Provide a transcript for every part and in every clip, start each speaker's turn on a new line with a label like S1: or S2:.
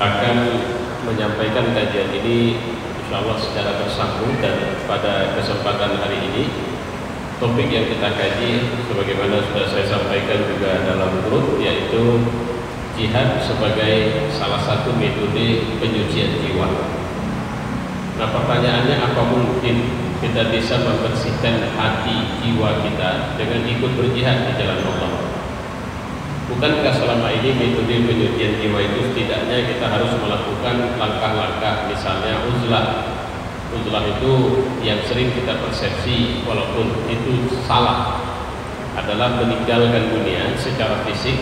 S1: akan menyampaikan kajian ini insyaallah secara bersambung, dan pada kesempatan hari ini topik yang kita kaji sebagaimana sudah saya sampaikan juga dalam grup, yaitu jihad sebagai salah satu metode penyucian jiwa. Nah, pertanyaannya, apa mungkin kita bisa membersihkan hati jiwa kita dengan ikut berjihad di jalan Allah? Bukankah selama ini metode penyucian jiwa itu setidaknya kita harus melakukan langkah-langkah, misalnya uzlah. Uzlah itu yang sering kita persepsi, walaupun itu salah, adalah meninggalkan dunia secara fisik,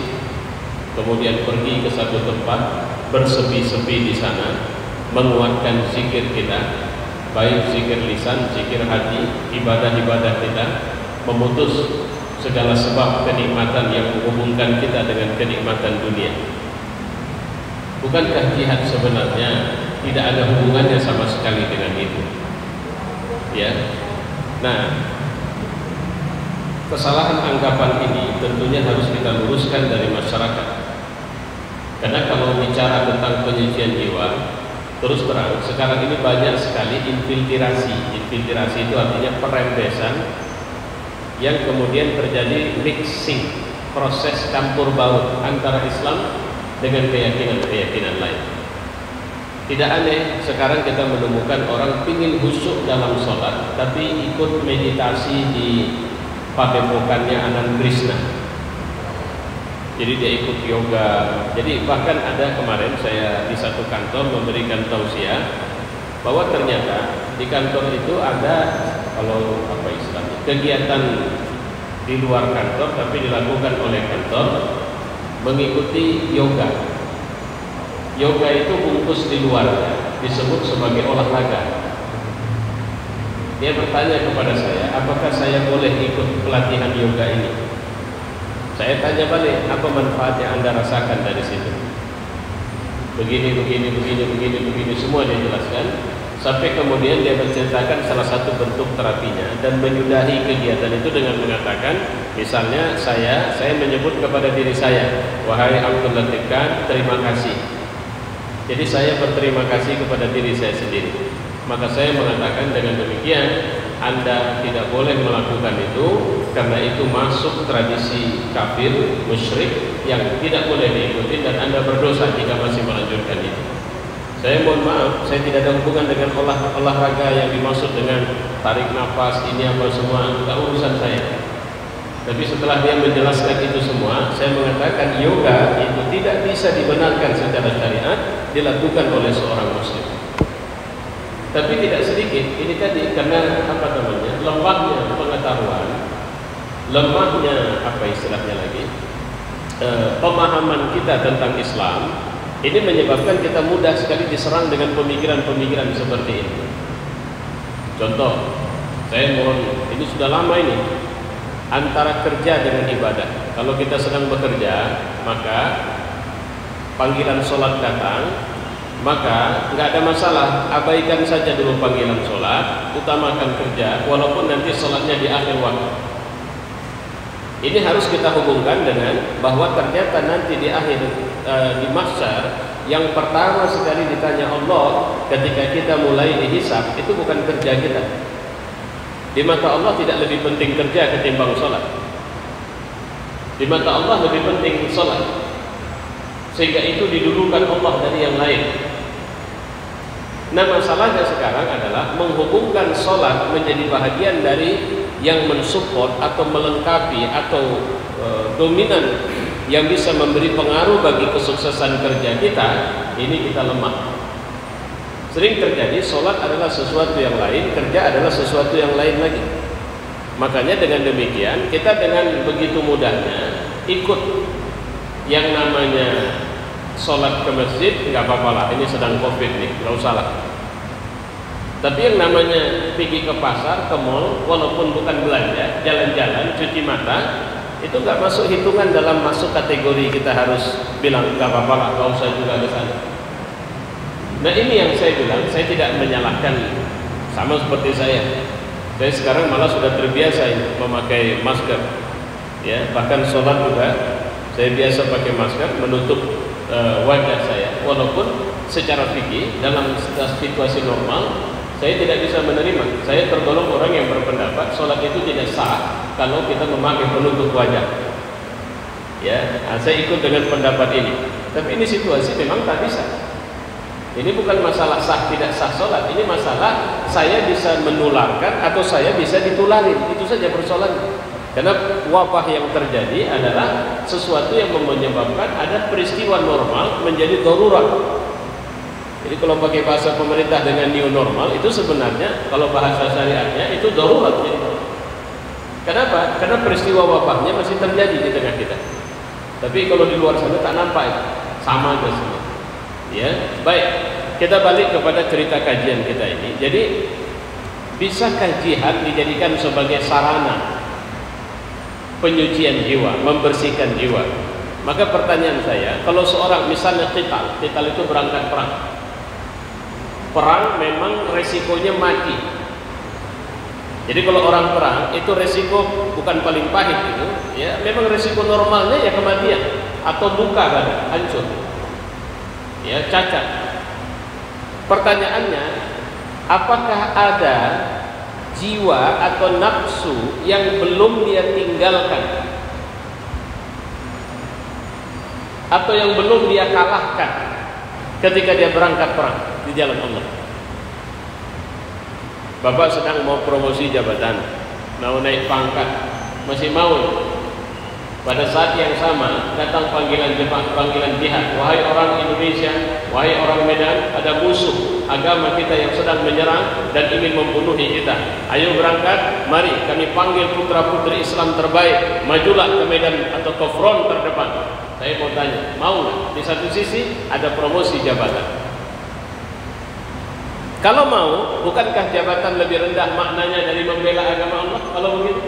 S1: kemudian pergi ke satu tempat, bersepi-sepi di sana, menguatkan zikir kita, baik zikir lisan, zikir hati, ibadah-ibadah kita, memutus segala sebab kenikmatan yang menghubungkan kita dengan kenikmatan dunia. Bukankah jihad sebenarnya tidak ada hubungannya sama sekali dengan itu? Ya. Nah, kesalahan anggapan ini tentunya harus kita luruskan dari masyarakat. Karena kalau bicara tentang penyucian jiwa, terus terang sekarang ini banyak sekali infiltrasi. Infiltrasi itu artinya perembesan yang kemudian terjadi mixing, proses campur baur antara Islam dengan keyakinan-keyakinan lain. Tidak aneh sekarang kita menemukan orang pingin khusyuk dalam sholat, tapi ikut meditasi di padepokannya Anand Krishna. Jadi dia ikut yoga. Jadi bahkan ada kemarin saya di satu kantor memberikan tausiah bahwa ternyata di kantor itu ada, kalau apa istilahnya, kegiatan di luar kantor tapi dilakukan oleh kantor, mengikuti yoga. Yoga itu bungkus di luar, disebut sebagai olahraga. Dia bertanya kepada saya, apakah saya boleh ikut pelatihan yoga ini? Saya tanya balik, apa manfaat yang Anda rasakan dari situ? Begini, semua dia jelaskan. Sampai kemudian dia menceritakan salah satu bentuk terapinya dan menyudahi kegiatan itu dengan mengatakan, misalnya saya menyebut kepada diri saya, wahai Abdul Latif Khan, terima kasih. Jadi saya berterima kasih kepada diri saya sendiri. Maka saya mengatakan dengan demikian, Anda tidak boleh melakukan itu karena itu masuk tradisi kafir, musyrik yang tidak boleh diikuti, dan Anda berdosa jika masih melanjutkan itu. Saya mohon maaf, saya tidak ada hubungan dengan olahraga yang dimaksud dengan tarik nafas ini apa semua, itu urusan saya. Tapi setelah dia menjelaskan itu semua, saya mengatakan yoga itu tidak bisa dibenarkan secara syariat dilakukan oleh seorang muslim. Tapi tidak sedikit ini tadi, karena lemahnya pengetahuan, lemahnya pemahaman kita tentang Islam. Ini menyebabkan kita mudah sekali diserang dengan pemikiran-pemikiran seperti ini. Contoh, saya mohon, ini sudah lama ini, antara kerja dengan ibadah. Kalau kita sedang bekerja, maka panggilan sholat datang, maka nggak ada masalah, abaikan saja dulu panggilan sholat, utamakan kerja, walaupun nanti sholatnya di akhir waktu. Ini harus kita hubungkan dengan bahwa ternyata nanti di akhir di mahsyar yang pertama sekali ditanya Allah ketika kita mulai dihisab itu bukan kerja kita. Di mata Allah tidak lebih penting kerja ketimbang sholat. Di mata Allah lebih penting sholat, sehingga itu didulukan Allah dari yang lain. Nah, masalahnya sekarang adalah menghubungkan sholat menjadi bahagian dari yang mensupport atau melengkapi atau dominan yang bisa memberi pengaruh bagi kesuksesan kerja kita. Ini kita lemah. Sering terjadi sholat adalah sesuatu yang lain, kerja adalah sesuatu yang lain lagi. Makanya dengan demikian kita dengan begitu mudahnya ikut yang namanya sholat ke masjid, nggak apa-apa lah, ini sedang covid nih, nggak usah lah. Tapi yang namanya pergi ke pasar, ke mall, walaupun bukan belanja, jalan-jalan, cuci mata, itu nggak masuk hitungan dalam masuk kategori kita harus bilang nggak apa-apa lah, nggak usah juga ke sana. Nah, ini yang saya bilang, saya tidak menyalahkan, sama seperti saya sekarang malah sudah terbiasa memakai masker, ya, bahkan sholat juga saya biasa pakai masker menutup wajah saya, walaupun secara fikih dalam situasi normal saya tidak bisa menerima. Saya tergolong orang yang berpendapat sholat itu tidak sah kalau kita memakai penutup wajah. Ya, saya ikut dengan pendapat ini. Tapi ini situasi memang tak bisa. Ini bukan masalah sah tidak sah sholat. Ini masalah saya bisa menularkan atau saya bisa ditularin. Itu saja persoalannya. Karena wabah yang terjadi adalah sesuatu yang menyebabkan ada peristiwa normal menjadi darurat. Jadi kalau pakai bahasa pemerintah dengan new normal itu sebenarnya kalau bahasa syariatnya itu darurat. Kenapa? Karena peristiwa wabahnya masih terjadi di tengah kita. Tapi kalau di luar sana tak nampak itu. Sama aja semua. Ya, baik. Kita balik kepada cerita kajian kita ini. Jadi bisakah jihad dijadikan sebagai sarana penyucian jiwa, membersihkan jiwa? Maka pertanyaan saya, kalau seorang misalnya qital itu berangkat perang. Perang memang resikonya mati. Jadi kalau orang perang itu resiko bukan paling pahit itu, ya memang resiko normalnya ya kematian atau luka badan, hancur, ya cacat. Pertanyaannya, apakah ada jiwa atau nafsu yang belum dia tinggalkan atau yang belum dia kalahkan ketika dia berangkat perang di jalan Allah? Bapak sedang mau promosi jabatan, mau naik pangkat, masih mau. Pada saat yang sama datang panggilan jihad. Wahai orang Indonesia, wahai orang Medan, ada musuh agama kita yang sedang menyerang dan ingin membunuhi kita. Ayo berangkat, mari kami panggil putra-putri Islam terbaik, majulah ke medan atau ke front terdepan. Saya mau tanya, mau nggak? Di satu sisi ada promosi jabatan. Kalau mau, bukankah jabatan lebih rendah maknanya dari membela agama Allah? Kalau begitu,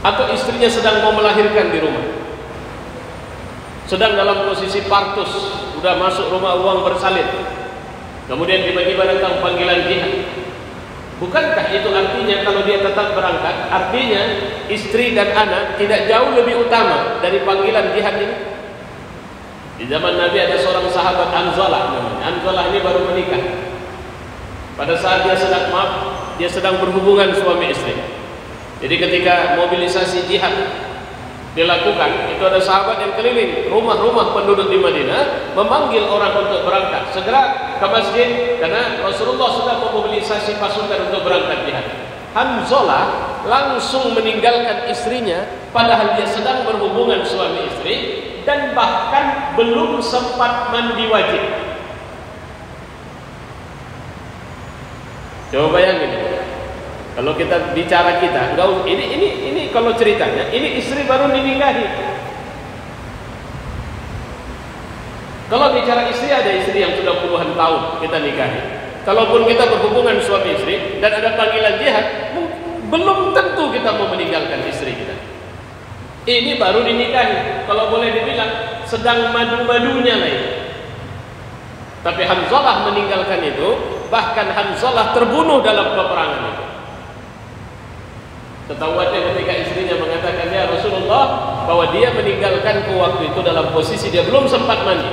S1: atau istrinya sedang mau melahirkan di rumah, sedang dalam posisi partus, sudah masuk rumah uang bersalin, kemudian tiba-tiba datang panggilan jihad. Bukankah itu artinya kalau dia tetap berangkat, artinya istri dan anak tidak jauh lebih utama dari panggilan jihad ini? Di zaman Nabi ada seorang sahabat Hanzalah namanya. Hanzalah ini baru menikah. Pada saat dia sedang berhubungan suami istri. Jadi ketika mobilisasi jihad dilakukan, itu ada sahabat yang keliling rumah-rumah penduduk di Madinah memanggil orang untuk berangkat. Segera ke masjid karena Rasulullah sudah memobilisasi pasukan untuk berangkat jihad. Hanzalah langsung meninggalkan istrinya padahal dia sedang berhubungan suami istri dan bahkan belum sempat mandi wajib. Coba bayangin, kalau kita bicara ini kalau ceritanya ini istri baru dinikahi. Kalau bicara istri, ada istri yang sudah puluhan tahun kita nikahi. Kalaupun kita berhubungan suami istri dan ada panggilan jihad, belum tentu kita mau meninggalkan istri kita. Ini baru dinikahi, kalau boleh dibilang sedang madu-madunya lain. Tapi Hanzalah meninggalkan itu, bahkan Hanzalah terbunuh dalam peperangan itu. Ketahuannya ketika istrinya mengatakan, ya Rasulullah, bahwa dia meninggalkanku waktu itu dalam posisi dia belum sempat mandi.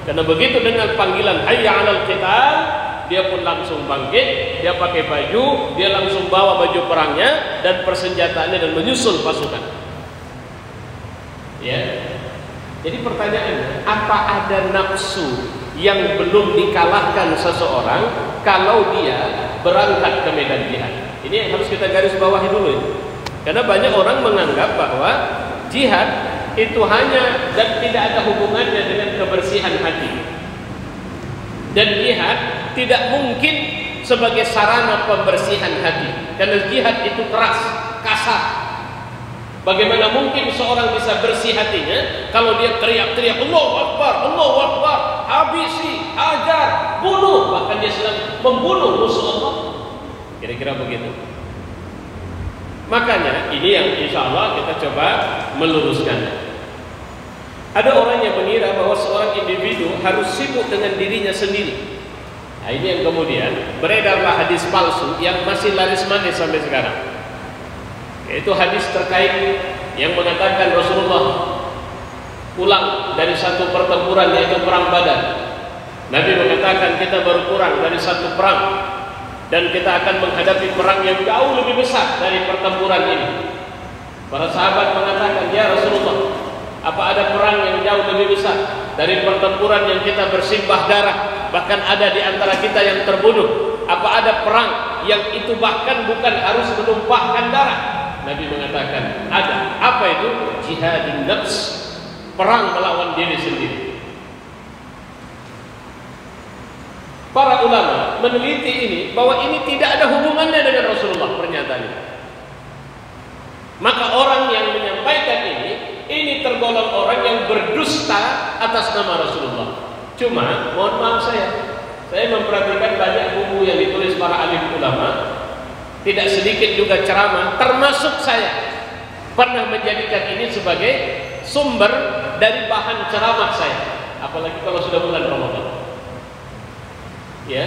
S1: Karena begitu dengan panggilan hayya 'alal qital, dia pun langsung bangkit, dia pakai baju, dia langsung bawa baju perangnya dan persenjataannya dan menyusul pasukan. Ya. Jadi pertanyaannya, apa ada nafsu yang belum dikalahkan seseorang kalau dia berangkat ke medan jihad? Ini yang harus kita garis bawahi dulu ya. Karena banyak orang menganggap bahwa jihad itu hanya dan tidak ada hubungannya dengan kebersihan hati. Dan jihad tidak mungkin sebagai sarana pembersihan hati. Karena jihad itu keras, kasar. Bagaimana mungkin seorang bisa bersih hatinya kalau dia teriak-teriak Allahu Akbar, habisi, hajar, bunuh, bahkan dia sedang membunuh musuh Allah. Kira-kira begitu. Makanya ini yang insya Allah kita coba meluruskan. Ada orang yang mengira bahwa seorang individu harus sibuk dengan dirinya sendiri. Nah, ini yang kemudian beredarlah hadis palsu yang masih laris manis sampai sekarang. Yaitu hadis terkait yang mengatakan Rasulullah pulang dari satu pertempuran yaitu perang Badar. Nabi mengatakan kita baru kurang dari satu perang dan kita akan menghadapi perang yang jauh lebih besar dari pertempuran ini. Para sahabat mengatakan, ya Rasulullah, apa ada perang yang jauh lebih besar dari pertempuran yang kita bersimbah darah, bahkan ada di antara kita yang terbunuh? Apa ada perang yang itu bahkan bukan harus menumpahkan darah? Nabi mengatakan, ada. Apa itu? Jihadun nafs, perang melawan diri sendiri. Para ulama meneliti ini, bahwa ini tidak ada hubungannya dengan Rasulullah pernyataan ini. Maka orang yang menyampaikan ini tergolong orang yang berdusta atas nama Rasulullah. Cuma, mohon maaf saya memperhatikan banyak buku yang ditulis para alim ulama, tidak sedikit juga ceramah, termasuk saya pernah menjadikan ini sebagai sumber dari bahan ceramah saya, apalagi kalau sudah bulan Ramadan. Ya,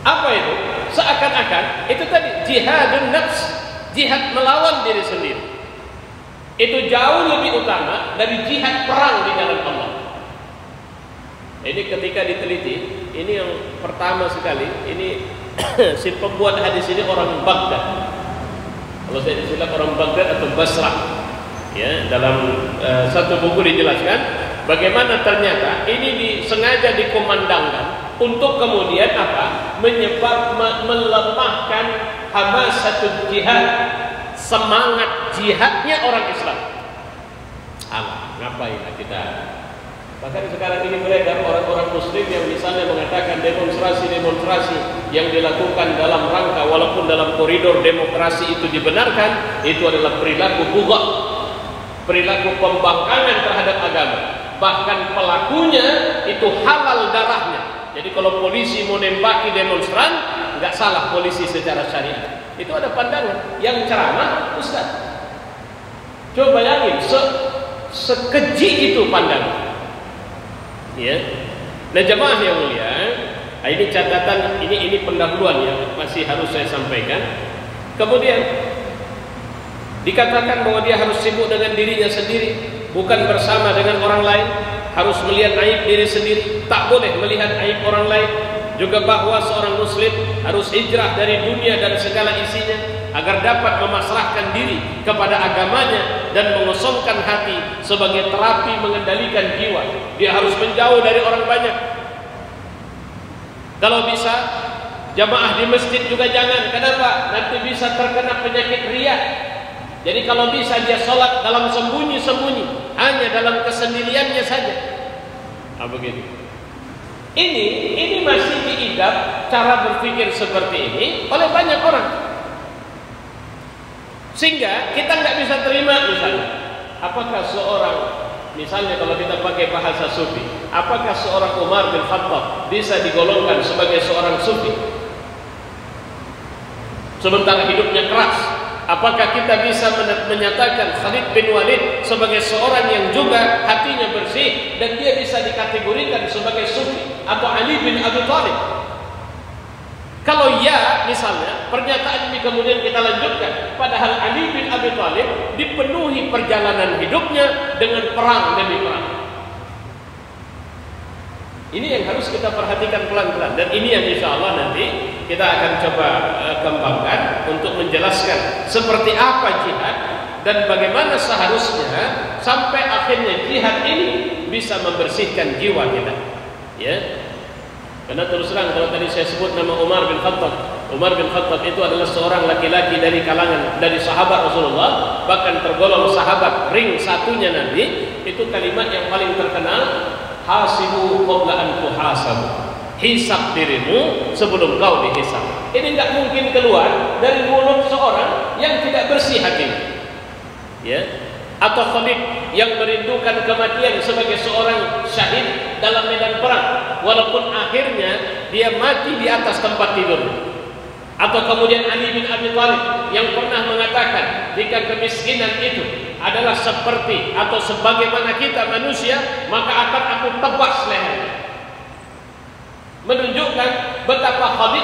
S1: apa itu? Seakan-akan itu tadi jihadun nafs, jihad melawan diri sendiri. Itu jauh lebih utama dari jihad perang di jalan Allah. Ini ketika diteliti, ini yang pertama sekali, ini si pembuat hadis ini orang Baghdad. Kalau saya disilat orang Baghdad atau Basrah. Ya, dalam satu buku dijelaskan bagaimana ternyata ini sengaja dikomandangkan untuk kemudian apa? Melemahkan hamasatul jihad, semangat jihadnya orang Islam. Ngapain kita? Bahkan sekarang ini beredar orang-orang muslim yang misalnya mengatakan demonstrasi-demonstrasi yang dilakukan dalam rangka walaupun dalam koridor demokrasi itu dibenarkan, itu adalah perilaku bugha, perilaku pembangkangan terhadap agama. Bahkan pelakunya itu halal darahnya. Jadi kalau polisi mau nembaki demonstran, nggak salah polisi secara syariat. Itu ada pandangan yang ceramah Ustaz. Coba bayangin, sekeji itu pandangan. Ya. Nah jemaah yang mulia, ini catatan, ini pendahuluan yang masih harus saya sampaikan. Kemudian dikatakan bahwa dia harus sibuk dengan dirinya sendiri, bukan bersama dengan orang lain. Harus melihat aib diri sendiri, tak boleh melihat aib orang lain. Juga bahwa seorang muslim harus hijrah dari dunia dan segala isinya agar dapat memasrahkan diri kepada agamanya dan mengosongkan hati sebagai terapi mengendalikan jiwa. Dia harus menjauh dari orang banyak. Kalau bisa jamaah di masjid juga jangan. Kenapa? Nanti bisa terkena penyakit riya. Jadi kalau bisa dia sholat dalam sembunyi-sembunyi, hanya dalam kesendiriannya saja. Begitu. Ini masih diidap cara berpikir seperti ini oleh banyak orang. Sehingga kita nggak bisa terima misalnya, apakah seorang, misalnya kalau kita pakai bahasa sufi, apakah seorang Umar bin Khattab bisa digolongkan sebagai seorang sufi? Sementara hidupnya keras. Apakah kita bisa menyatakan Khalid bin Walid sebagai seorang yang juga hatinya bersih dan dia bisa dikategorikan sebagai sufi, atau Ali bin Abi Thalib? Kalau ya, misalnya pernyataan ini kemudian kita lanjutkan, padahal Ali bin Abi Thalib dipenuhi perjalanan hidupnya dengan perang demi perang. Ini yang harus kita perhatikan pelan-pelan, dan ini yang insya Allah nanti kita akan coba kembangkan untuk menjelaskan seperti apa jihad dan bagaimana seharusnya sampai akhirnya jihad ini bisa membersihkan jiwa kita. Ya, karena terus terang kalau tadi saya sebut nama Umar bin Khattab, Umar bin Khattab itu adalah seorang laki-laki dari kalangan dari sahabat Rasulullah, bahkan tergolong sahabat ring satunya Nabi. Itu kalimat yang paling terkenal, hasibu qabla an tuhasabu, hisab dirimu sebelum kau dihisab. Ini tidak mungkin keluar dari mulut seorang yang tidak bersih hatinya. Ya, atau Khalid yang merindukan kematian sebagai seorang syahid dalam medan perang, walaupun akhirnya dia mati di atas tempat tidur. Atau kemudian Ali bin Abi Thalib yang pernah mengatakan, jika kemiskinan itu adalah seperti atau sebagaimana kita manusia, maka akan aku tebas lehernya. Menunjukkan betapa Ali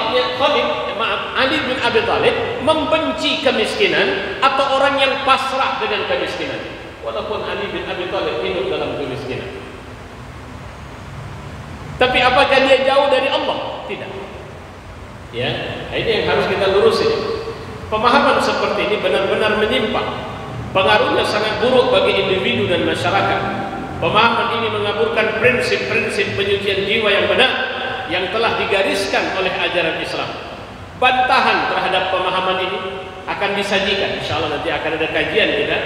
S1: bin Abi Thalib membenci kemiskinan atau orang yang pasrah dengan kemiskinan, walaupun Ali bin Abi Thalib hidup dalam kemiskinan. Tapi apakah dia jauh dari Allah? Tidak. Ya, ini yang harus kita lurusin. Pemahaman seperti ini benar-benar menyimpang. Pengaruhnya sangat buruk bagi individu dan masyarakat. Pemahaman ini mengaburkan prinsip-prinsip penyucian jiwa yang benar yang telah digariskan oleh ajaran Islam. Bantahan terhadap pemahaman ini akan disajikan. Insyaallah nanti akan ada kajian kita.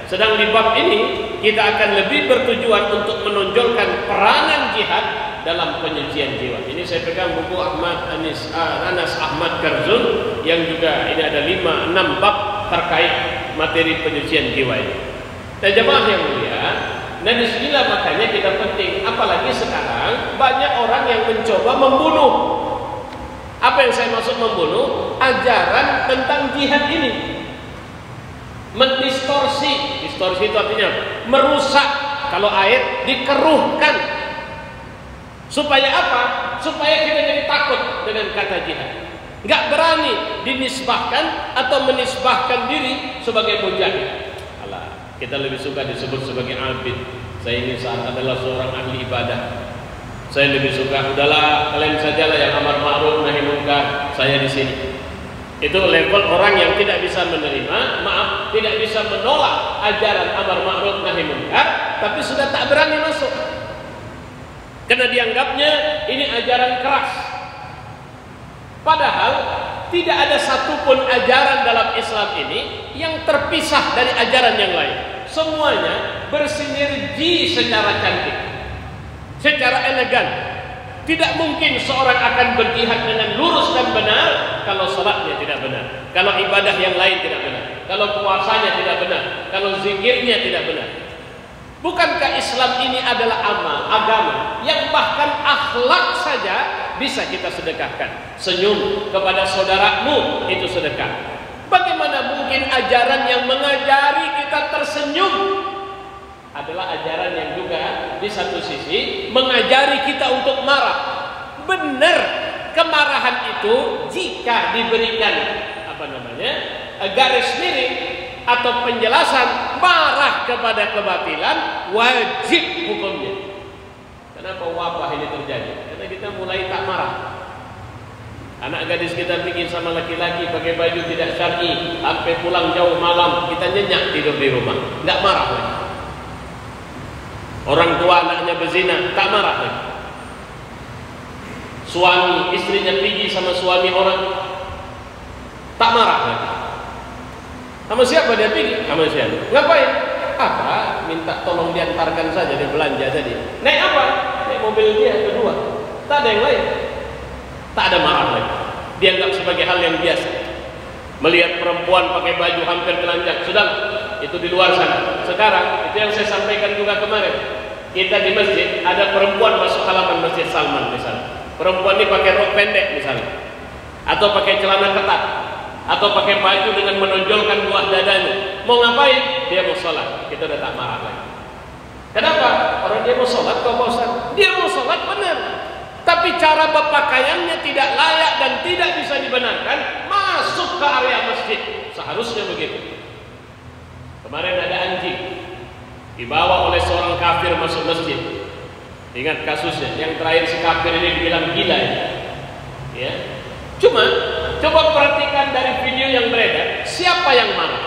S1: Sedang di bab ini kita akan lebih bertujuan untuk menonjolkan peranan jihad dalam penyucian jiwa. Ini saya pegang buku Anas Ahmad Karzun yang juga ini ada 5-6 bab terkait materi penyucian jiwa ini. Dan jemaah yang mulia, nah disinilah makanya kita penting, apalagi sekarang banyak orang yang mencoba membunuh. Apa yang saya maksud membunuh? Ajaran tentang jihad ini mendistorsi. Distorsi itu artinya merusak. Kalau air dikeruhkan. Supaya apa? Supaya kita jadi takut dengan kata jihad. Nggak berani dinisbahkan atau menisbahkan diri sebagai mujahid. Alah, kita lebih suka disebut sebagai abid. Saya ini saat adalah seorang ahli ibadah. Saya lebih suka, udahlah kalian sajalah yang amar ma'ruf nahi munkar, saya di sini. Itu level orang yang tidak bisa menerima, maaf, tidak bisa menolak ajaran amar ma'ruf nahi munkar, tapi sudah tak berani masuk. Karena dianggapnya ini ajaran keras. Padahal tidak ada satupun ajaran dalam Islam ini yang terpisah dari ajaran yang lain. Semuanya bersinergi secara cantik, secara elegan. Tidak mungkin seorang akan berjihad dengan lurus dan benar kalau salatnya tidak benar, kalau ibadah yang lain tidak benar, kalau puasanya tidak benar, kalau zikirnya tidak benar. Bukankah Islam ini adalah amal, agama yang bahkan akhlak saja bisa kita sedekahkan? Senyum kepada saudaramu itu sedekah. Bagaimana mungkin ajaran yang mengajari kita tersenyum adalah ajaran yang juga di satu sisi mengajari kita untuk marah? Benar, kemarahan itu jika diberikan garis miring atau penjelasan, marah kepada kebatilan wajib hukumnya. Kenapa wabah ini terjadi? Karena kita mulai tak marah. Anak gadis kita bikin sama laki-laki pakai baju tidak syar'i, sampai pulang jauh malam kita nyenyak tidur di rumah, nggak marah lagi. Orang tua anaknya berzina, tak marah lagi. Suami istrinya pergi sama suami orang, tak marah lagi. Sama siapa dia pergi? Sama siapa? Ngapain? Apa? Minta tolong diantarkan saja, dia belanja tadi. Naik apa? Naik mobil dia kedua. Tak ada yang lain. Tak ada marah lagi. Dianggap sebagai hal yang biasa. Melihat perempuan pakai baju hampir telanjang, sudah itu di luar sana. Sekarang itu yang saya sampaikan juga kemarin. Kita di masjid ada perempuan masuk halaman Masjid Salman misalnya. Perempuan ini pakai rok pendek misalnya, atau pakai celana ketat, atau pakai baju dengan menonjolkan buah dadanya. Mau ngapain? Dia mau sholat. Kita udah tak marah lagi. Kenapa? Orang dia mau sholat kok bosan. Dia mau sholat benar, tapi cara berpakaiannya tidak layak dan tidak bisa dibenarkan masuk ke area masjid. Seharusnya begitu. Kemarin ada anjing dibawa oleh seorang kafir masuk masjid. Ingat kasusnya. Yang terakhir si kafir ini dibilang gila ya. Cuma coba perhatikan dari video yang beredar, siapa yang marah?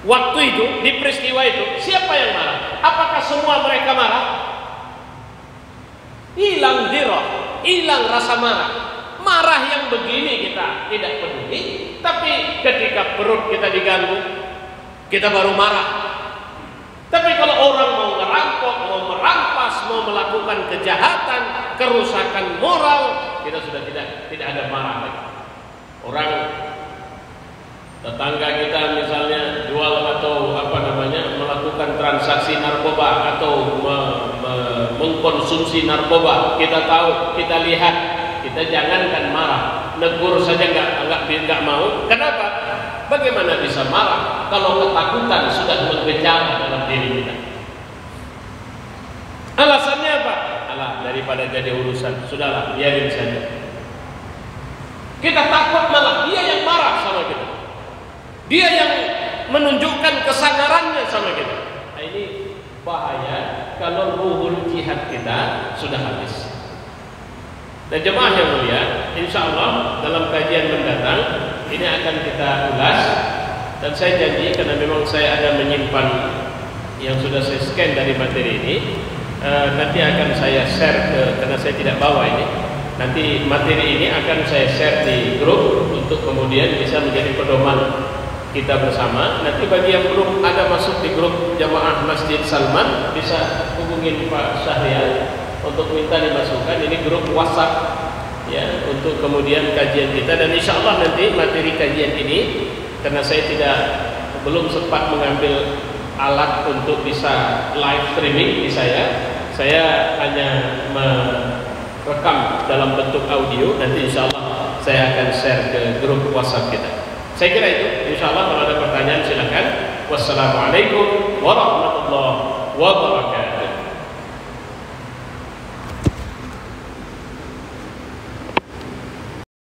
S1: Waktu itu, di peristiwa itu, siapa yang marah? Apakah semua mereka marah? Hilang dirah, hilang rasa marah. Marah yang begini kita tidak peduli, tapi ketika perut kita diganggu, kita baru marah. Tapi kalau orang mau ngerampok, mau merampas, mau melakukan kejahatan, kerusakan moral, kita sudah tidak ada marah lagi. Orang tetangga kita misalnya jual atau melakukan transaksi narkoba atau mengkonsumsi narkoba, kita tahu, kita lihat, kita jangankan marah, negur saja nggak mau. Kenapa? Bagaimana bisa marah kalau ketakutan sudah menggejala dalam diri kita? Alasannya apa? Alah, daripada jadi urusan, sudahlah, biarin saja. Kita takut malah dia yang marah sama kita. Dia yang menunjukkan kesadarannya sama kita. Nah, ini bahaya kalau ruhul jihad kita sudah habis. Dan jemaah yang mulia, insya Allah dalam kajian mendatang ini akan kita ulas. Dan saya janji, karena memang saya ada menyimpan yang sudah saya scan dari materi ini, nanti akan saya share karena saya tidak bawa ini. Nanti materi ini akan saya share di grup untuk kemudian bisa menjadi pedoman kita bersama. Nanti bagi yang belum ada masuk di grup Jamaah Masjid Salman, bisa hubungin Pak Syahrial untuk minta dimasukkan. Ini grup WhatsApp ya, untuk kemudian kajian kita. Dan insya Allah nanti materi kajian ini, karena saya belum sempat mengambil alat untuk bisa live streaming di saya hanya merekam dalam bentuk audio. Nanti insya Allah saya akan share ke grup WhatsApp kita. Saya kira itu. Insya Allah kalau ada pertanyaan silakan. Wassalamualaikum warahmatullahi wabarakatuh.